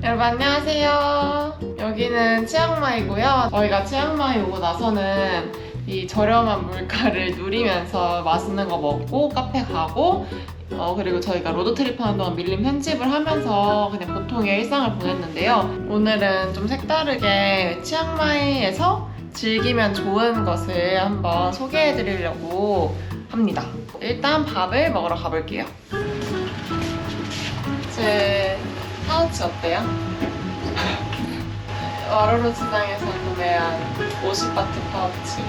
여러분 안녕하세요. 여기는 치앙마이고요. 저희가 치앙마이 오고 나서는 이 저렴한 물가를 누리면서 맛있는 거 먹고 카페 가고 그리고 저희가 로드트립 하는 동안 밀린 편집을 하면서 그냥 보통의 일상을 보냈는데요. 오늘은 좀 색다르게 치앙마이에서 즐기면 좋은 것을 한번 소개해 드리려고 합니다. 일단 밥을 먹으러 가볼게요. 제 파우치 어때요? 와로로 시장에서 구매한 50바트 파우치.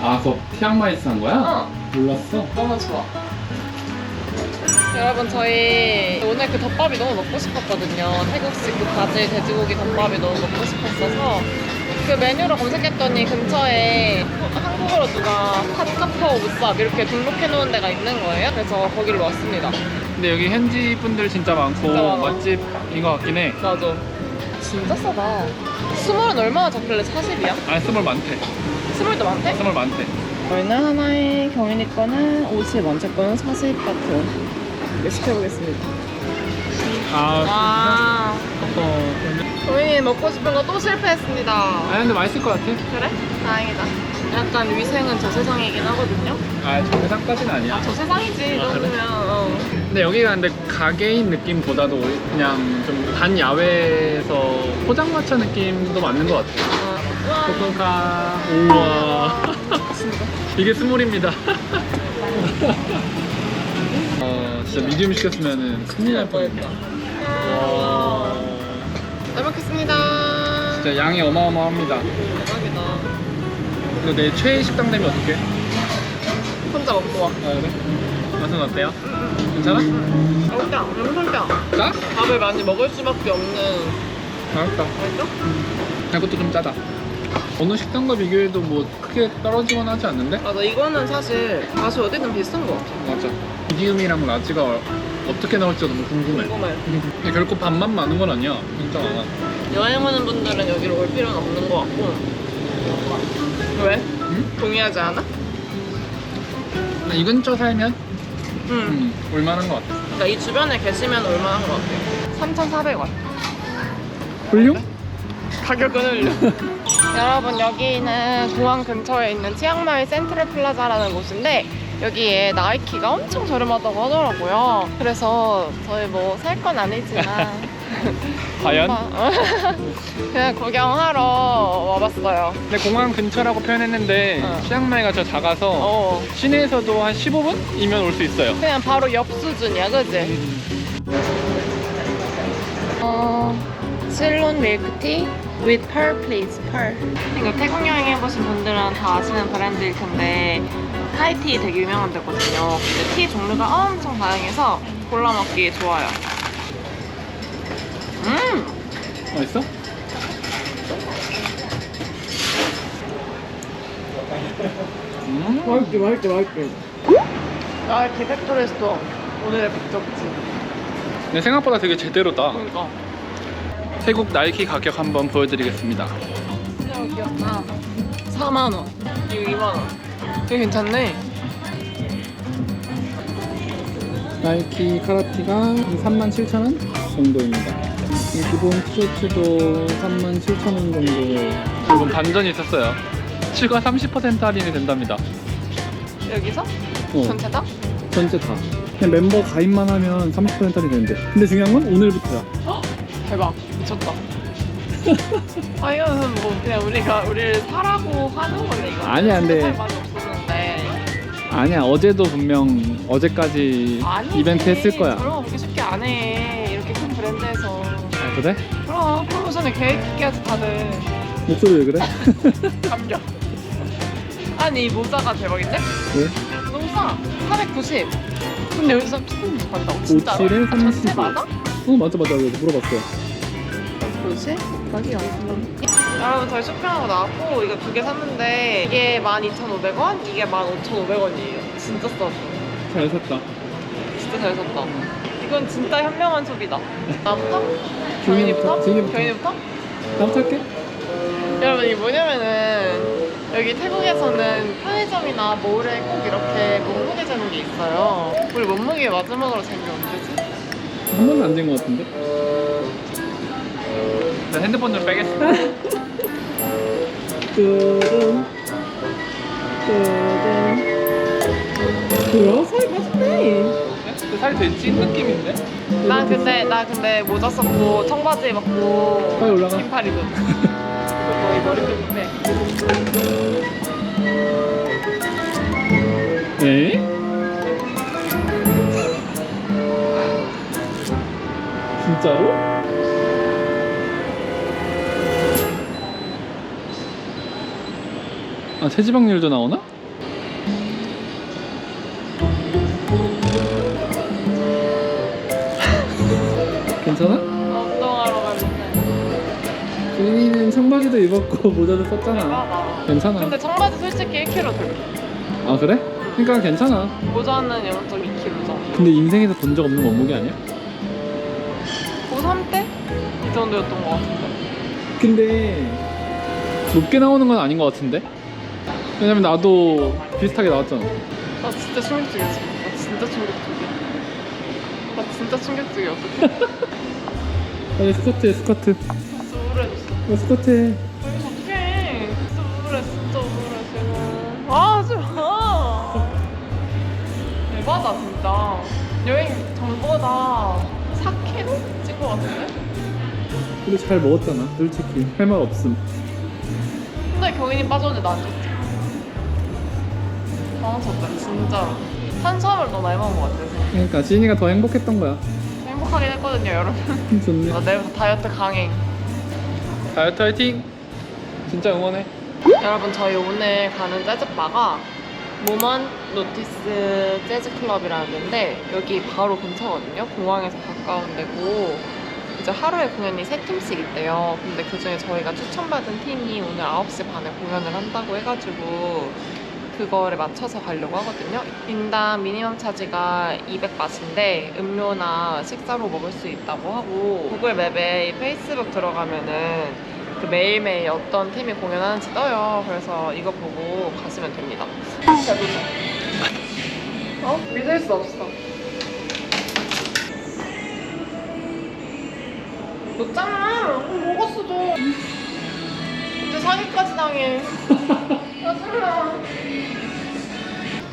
아, 그거 치앙마이에서 산 거야? 몰랐어. 너무 좋아. 여러분 저희 오늘 그 덮밥이 너무 먹고 싶었거든요. 태국식 그 바질 돼지고기 덮밥이 너무 먹고 싶었어서 그 메뉴를 검색했더니 근처에 한국어로 누가 핫카파오 무쌉 이렇게 등록해 놓은 데가 있는 거예요. 그래서 거기로 왔습니다. 근데 여기 현지 분들 진짜 많고 진짜 많아. 맛집인 것 같긴 해. 맞아. 진짜 싸다. 스몰은 얼마나 잡길래 40이야? 아니, 스몰 많대. 스몰도 많대? 스몰 많대. 저희는 하나에 경인이 거는 50, 원체 거는 40바트 시켜보겠습니다. 아, 경인이 먹고 싶은 거 또 실패했습니다. 아니, 근데 맛있을 것 같아. 그래? 다행이다. 약간 위생은 저 세상이긴 하거든요. 아, 저 세상까지는 아니야. 저 세상이지, 이 아, 그래? 정도면. 근데 여기가 근데 가게인 느낌보다도 그냥 좀 반야외에서 포장마차 느낌도 맞는 것 같아. 코코카. 우와. 진짜? 이게 스몰입니다. 진짜 미디움 시켰으면은 큰일 날 뻔했다. 와. 잘 먹겠습니다. 진짜 양이 어마어마합니다. 대박이다. 이거 내 최애 식당 되면 어떡해? 혼자 먹고 와. 아, 그래? 맛은 어때요? 괜찮아? 진짜, 엄청 짜. 짜? 밥을 많이 먹을 수밖에 없는. 맛있다. 맛있어? 이것도 좀 짜다. 어느 식당과 비교해도 뭐 크게 떨어지거나 하지 않는데? 맞아, 이거는 사실 맛이 어디든 비슷한 것 같아. 맞아. 미디움이랑 라지가 어떻게 나올지 너무 궁금해. 궁금해. 근데 결코 밥만 많은 건 아니야. 진짜 많아. 여행 오는 분들은 여기로 올 필요는 없는 것 같고. 왜? 응? 동의하지 않아? 이 근처 살면 응. 올만한 것 같아. 그러니까 이 주변에 계시면 얼마나 한것 같아요. 3,400원. 훌륭? 가격은 흘려. 여러분 여기는 공항 근처에 있는 치앙마이 센트럴 플라자라는 곳인데 여기에 나이키가 엄청 저렴하다고 하더라고요. 그래서 저희 뭐 살 건 아니지만 과연? 그냥 구경하러 와봤어요. 근데 공항 근처라고 표현했는데 치앙마이가 저 작아서 시내에서도 한 15분이면 올 수 있어요. 그냥 바로 옆 수준이야, 그치? 실론 밀크티 with pearl please, pearl. 이거 태국 여행 해보신 분들은 다 아시는 브랜드일 텐데 타이티 되게 유명한 데거든요. 근데 티 종류가 엄청 다양해서 골라 먹기 좋아요. 맛있어? 맛있게. 나이키 팩토리 스토어 오늘의 목적지. 근데 생각보다 되게 제대로다. 그러니까. 태국 나이키 가격 한번 보여드리겠습니다. 진짜 귀엽다. 4만원. 이거 2만원. 되게 괜찮네. 나이키 카라티가 37,000원 정도입니다. 이 기본 티셔츠도 37,000원 정도. 이건 반전이 있었어요. 추가 30% 할인이 된답니다. 여기서? 어, 전체 다? 전체 다. 그냥 멤버 가입만 하면 30% 할인이 되는데. 근데 중요한 건 오늘부터야. 대박. 미쳤다. 아 이거는 뭐 그냥 우리를 사라고 하는 건데 이거. 아니야, 근데- 살 맛이 없었는데. 아니야, 어제도 분명 어제까지 아니지. 이벤트 했을 거야. 저런 거 그렇게 쉽게 안 해. 이렇게 큰 브랜드에서. 아, 그래? 그럼 프로모션에 계획 있게 하지 다들. 목소리 왜 그래? 감겨. 아니 이 모자가 대박인데? 왜? 너무 싸. 490. 근데 여기서 조금 받는다고 진짜로? 57에 전체 35. 맞아? 맞아. 물어봤어요. 뭐지? 가격이 안 나. 여러분 저희 쇼핑하고 나왔고 이거 2개 샀는데 이게 12,500원, 이게 15,500원이에요. 진짜 싸죠? 잘 샀다. 진짜 잘 샀다. 이건 진짜 현명한 소비다. 나부터? 경인이부터? 경인이부터? 다음 탈게. 여러분 이게 뭐냐면은 여기 태국에서는 편의점이나 몰에 꼭 이렇게 몸무게 재는 게 있어요. 우리 몸무게 마지막으로 잰 게 언제지? 한 번도 안 된 것 같은데? 핸드폰으로 빼겠습니다. 뚜둥 뭐야? 살이 빠졌네. 살이 되게 찐 느낌인데? 나 근데 모자 썼고 청바지 입었고 빨리 올라가. 긴팔 입었어. 거의 머리 끄는데. 에? 진짜로? 아, 체지방률도 나오나? 괜찮아? 운동하러 갔는데. 준이는 청바지도 입었고 모자도 썼잖아. 대박아. 괜찮아. 근데 청바지 솔직히 1kg 들어. 아 그래? 그러니까 괜찮아. 모자는 0.2kg 정도. 근데 인생에서 본 적 없는 몸무게 아니야? 고3 때? 이 정도였던 것 같은데. 근데 높게 나오는 건 아닌 것 같은데? 왜냐면 나도 비슷하게 나왔잖아. 나 진짜 충격적이었어. 나 진짜 충격적이야. 나 진짜 충격적이야. 어떡해? 아니 스커트해 스커트. 진짜 우울해졌어. 스커트해. 어떡해. 진짜 우울해. 진짜 우울해 지금. 아 하지 마. 대박이다 진짜. 여행 전보다 4kg 찐 것 같은데? 근데 잘 먹었잖아 솔직히 할 말 없음. 근데 경인이 빠졌는데 나안 줬지. 당황스럽다 진짜로. 탄수화물 너무 많이 먹은 것 같아서. 그러니까 지인이가 더 행복했던 거야. 행복하긴 했거든요 여러분. 좋네. 나 내일부터 다이어트 강행. 다이어트 화이팅! 진짜 응원해. 여러분 저희 오늘 가는 재즈바가 모먼 노티스 재즈클럽이라는 데인데 여기 바로 근처거든요. 공항에서 가까운 데고 이제 하루에 공연이 3팀씩 있대요. 근데 그중에 저희가 추천받은 팀이 오늘 9시 반에 공연을 한다고 해가지고 그거를 맞춰서 가려고 하거든요. 인당 미니멈 차지가 200바트인데 음료나 식사로 먹을 수 있다고 하고 구글 맵에 페이스북 들어가면은 그 매일매일 어떤 팀이 공연하는지 떠요. 그래서 이거 보고 가시면 됩니다. 진짜 믿어. 어? 믿을 수 없어. 놓잖아. 먹었어도. 이제 사기까지 당해. 짜증나.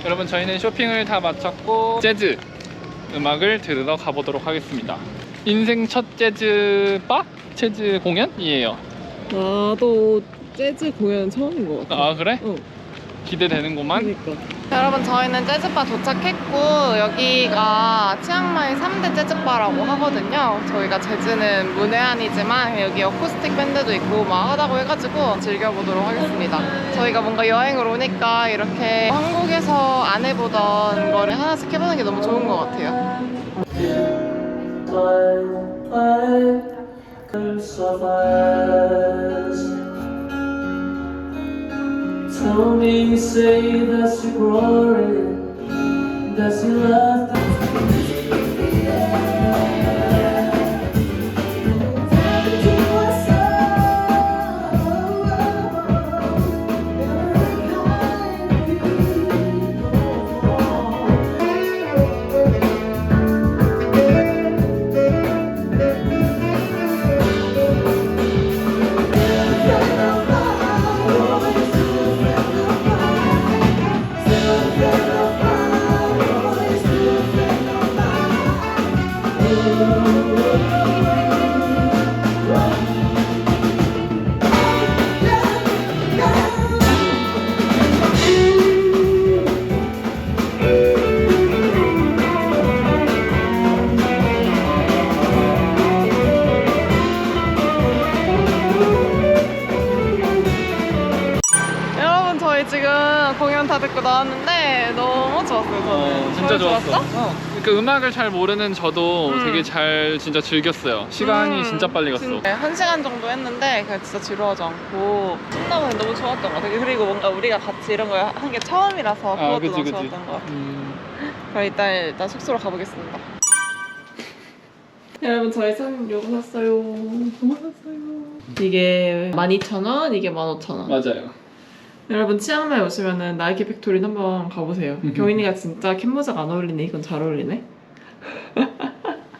여러분 저희는 쇼핑을 다 마쳤고 재즈 음악을 들으러 가보도록 하겠습니다. 인생 첫 재즈 바? 재즈 공연이에요. 나도 재즈 공연 처음인 것 같아. 아 그래? 응. 기대되는구만. 그러니까. 여러분 저희는 재즈바 도착했고 여기가 치앙마이 3대 재즈바라고 하거든요. 저희가 재즈는 문외한이지만 여기 어쿠스틱 밴드도 있고 막 하다고 해가지고 즐겨보도록 하겠습니다. 저희가 뭔가 여행을 오니까 이렇게 한국에서 안 해보던 거를 하나씩 해보는 게 너무 좋은 것 같아요. Tell me you say that you're glory, that you love 여러분 저희 지금 공연 다 듣고 나왔는데 너무 좋았어요. 저는. 진짜 저희 좋았어. 좋았어? 그 음악을 잘 모르는 저도 되게 잘 진짜 즐겼어요. 시간이 진짜 빨리 갔어. 1시간 정도 했는데 그냥 진짜 지루하지 않고 신나고 너무 좋았던 것 같아요. 그리고 뭔가 우리가 같이 이런 걸 한 게 처음이라서 그것도 그치, 너무 그치. 좋았던 것 같아요. 그럼 일단 숙소로 가보겠습니다. 여러분 저희 산 요거 샀어요. 너무 샀어요. 이게 12,000원, 이게 15,000원. 맞아요. 여러분 치앙마이 오시면은 나이키 팩토리 한번 가보세요. 경인이가 진짜 캔모자가 안 어울리네. 이건 잘 어울리네.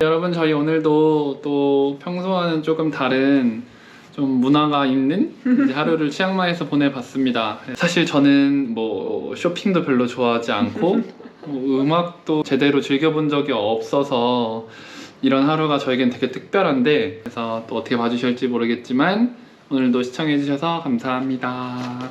여러분 저희 오늘도 또 평소와는 조금 다른 좀 문화가 있는 이제 하루를 치앙마이에서 보내봤습니다. 사실 저는 뭐 쇼핑도 별로 좋아하지 않고 뭐 음악도 제대로 즐겨본 적이 없어서 이런 하루가 저에겐 되게 특별한데, 그래서 또 어떻게 봐주실지 모르겠지만 오늘도 시청해주셔서 감사합니다.